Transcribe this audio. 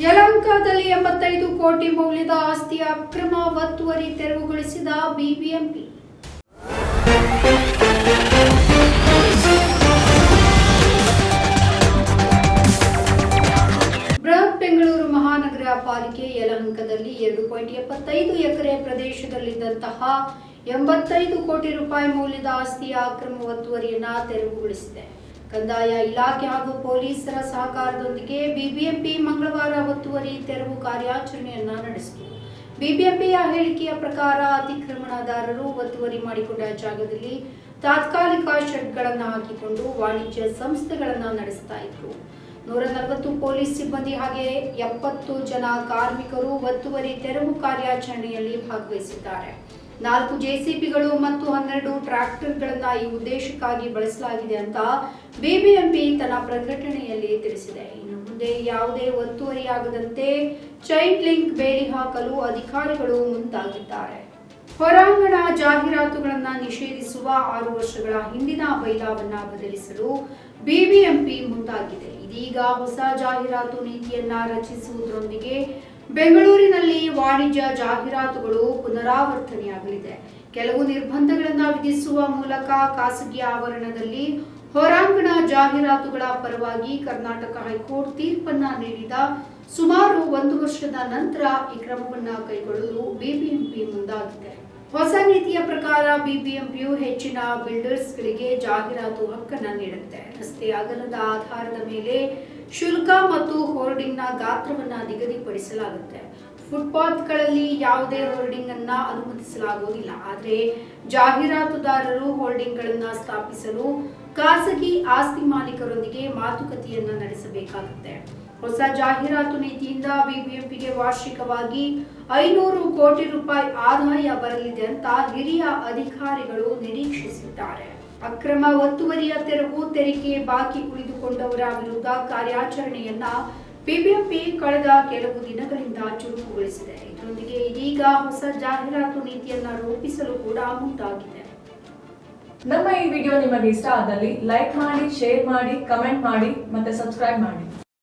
ಯಲಹಂಕದಲ್ಲಿ 85 ಕೋಟಿ ಮೌಲ್ಯದ ಆಸ್ತಿಯ ಅಕ್ರಮ ಒತ್ತುವರಿ ತೆರವುಗೊಳಿಸಿದ ಬಿಬಿಎಂಪಿ. ಬೃಹತ್ ಬೆಂಗಳೂರು ಮಹಾನಗರ ಪಾಲಿಕೆ ಯಲಹಂಕದಲ್ಲಿ 2.75 ಎಕರೆ ಪ್ರದೇಶದಲ್ಲಿದ್ದಂತಹ 85 ಕೋಟಿ ರೂಪಾಯಿ ಮೌಲ್ಯದ ಆಸ್ತಿಯ ಅಕ್ರಮ ಒತ್ತುವರಿಯನ್ನು ತೆರವುಗೊಳಿಸಿದೆ. ಕಂದಾಯ ಇಲಾಖೆ ಹಾಗೂ ಪೊಲೀಸರ ಸಹಕಾರದೊಂದಿಗೆ ಬಿಬಿಎಂಪಿ ಮಂಗಳವಾರ ಒತ್ತುವರಿ ತೆರವು ಕಾರ್ಯಾಚರಣೆಯನ್ನ ನಡೆಸಿತು. ಬಿಬಿಎಂಪಿಯ ಹೇಳಿಕೆಯ ಪ್ರಕಾರ ಅತಿಕ್ರಮಣದಾರರು ಒತ್ತುವರಿ ಮಾಡಿಕೊಂಡ ಜಾಗದಲ್ಲಿ ತಾತ್ಕಾಲಿಕ ಶೆಡ್ಗಳನ್ನು ಹಾಕಿಕೊಂಡು ವಾಣಿಜ್ಯ ಸಂಸ್ಥೆಗಳನ್ನು ನಡೆಸ್ತಾ ಇದ್ರು. 140 ಪೊಲೀಸ್ ಸಿಬ್ಬಂದಿ ಹಾಗೆ 70 ಜನ ಕಾರ್ಮಿಕರು ಒತ್ತುವರಿ ತೆರವು ಕಾರ್ಯಾಚರಣೆಯಲ್ಲಿ ಭಾಗವಹಿಸಿದ್ದಾರೆ. 4 ಜೆಸಿಬಿಗಳು ಮತ್ತು 12 ಟ್ರ್ಯಾಕ್ಟರ್ಗಳನ್ನು ಈ ಉದ್ದೇಶಕ್ಕಾಗಿ ಬಳಸಲಾಗಿದೆ ಅಂತ ಬಿಬಿಎಂಪಿ ತನ್ನ ಪ್ರಕಟಣೆಯಲ್ಲಿ ತಿಳಿಸಿದೆ. ಇನ್ನು ಮುಂದೆ ಯಾವುದೇ ಒತ್ತುವರಿಯಾಗದಂತೆ ಚೈನ್ ಲಿಂಕ್ ಬೇಲಿ ಹಾಕಲು ಅಧಿಕಾರಿಗಳು ಮುಂದಾಗಿದ್ದಾರೆ. ಹೊರಾಂಗಣ ಜಾಹೀರಾತುಗಳನ್ನು ನಿಷೇಧಿಸುವ 6 ವರ್ಷಗಳ ಹಿಂದಿನ ಬೈಲಾವನ್ನ ಬದಲಿಸಲು ಬಿಬಿಎಂಪಿ ಮುಂದಾಗಿದೆ. ಇದೀಗ ಹೊಸ ಜಾಹೀರಾತು ನೀತಿಯನ್ನ ರಚಿಸುವುದರೊಂದಿಗೆ ಬೆಂಗಳೂರಿನಲ್ಲಿ ವಾಣಿಜ್ಯ ಜಾಹೀರಾತುಗಳು ಪುನರಾವರ್ತನೆಯಾಗಲಿದೆ. ಕೆಲವು ನಿರ್ಬಂಧಗಳನ್ನು ವಿಧಿಸುವ ಮೂಲಕ ಖಾಸಗಿ ಆವರಣದಲ್ಲಿ ಹೊರಾಂಗಣ ಜಾಹೀರಾತುಗಳ ಪರವಾಗಿ ಕರ್ನಾಟಕ ಹೈಕೋರ್ಟ್ ತೀರ್ಪನ್ನ ನೀಡಿದ ಸುಮಾರು 1 ವರ್ಷದ ನಂತರ ಈ ಕ್ರಮವನ್ನು ಕೈಗೊಳ್ಳಲು ಬಿಬಿಎಂಪಿ ಮುಂದಾಗಿದೆ. ಹೊಸ ನೀತಿಯ ಪ್ರಕಾರ ಬಿಬಿಎಂಪಿಯು ಹೆಚ್ಚಿನ ಬಿಲ್ಡರ್ಸ್ಗಳಿಗೆ ಜಾಹೀರಾತು ಹಕ್ಕನ್ನು ನೀಡುತ್ತೆ. ರಸ್ತೆ ಅಗಲದ ಆಧಾರದ ಮೇಲೆ ಶುಲ್ಕ ಮತ್ತು ಹೋರ್ಡಿಂಗ್ನ ಗಾತ್ರವನ್ನು ನಿಗದಿಪಡಿಸಲಾಗುತ್ತೆ. ಫುಟ್ಪಾತ್ಗಳಲ್ಲಿ ಯಾವುದೇ ಹೋರ್ಡಿಂಗ್ ಅನ್ನ ಅನುಮತಿಸಲಾಗುವುದಿಲ್ಲ. ಆದರೆ ಜಾಹೀರಾತುದಾರರು ಹೋರ್ಡಿಂಗ್ಗಳನ್ನು ಸ್ಥಾಪಿಸಲು ಖಾಸಗಿ ಆಸ್ತಿ ಮಾಲೀಕರೊಂದಿಗೆ ಮಾತುಕತೆಯನ್ನ ನಡೆಸಬೇಕಾಗುತ್ತೆ. ಹೊಸ ಜಾಹೀರಾತು ನೀತಿಯಿಂದ ಬಿಬಿಎಂಪಿಗೆ ವಾರ್ಷಿಕವಾಗಿ 500 ಕೋಟಿ ರೂಪಾಯಿ ಆದಾಯ ಬರಲಿದೆ ಅಂತ ಹಿರಿಯ ಅಧಿಕಾರಿಗಳು ನಿರೀಕ್ಷಿಸಿದ್ದಾರೆ. ಅಕ್ರಮ ಒತ್ತುವರಿಯ ತೆರವು, ತೆರಿಗೆ ಬಾಕಿ ಉಳಿದುಕೊಂಡವರ ವಿರುದ್ಧ ಕಾರ್ಯಾಚರಣೆಯನ್ನ ಬಿಬಿಎಂಪಿ ಕಳೆದ ಕೆಲವು ದಿನಗಳಿಂದ ಚುರುಕುಗೊಳಿಸಿದೆ. ಇದರೊಂದಿಗೆ ಇದೀಗ ಹೊಸ ಜಾಹೀರಾತು ನೀತಿಯನ್ನ ರೂಪಿಸಲು ಕೂಡ ಮುಂದಾಗಿದೆ. ನಮ್ಮ ಈ ವಿಡಿಯೋ ನಿಮಗೆ ಇಷ್ಟ ಆದಲ್ಲಿ ಲೈಕ್ ಮಾಡಿ, ಶೇರ್ ಮಾಡಿ, ಕಮೆಂಟ್ ಮಾಡಿ ಮತ್ತೆ ಸಬ್ಸ್ಕ್ರೈಬ್ ಮಾಡಿ.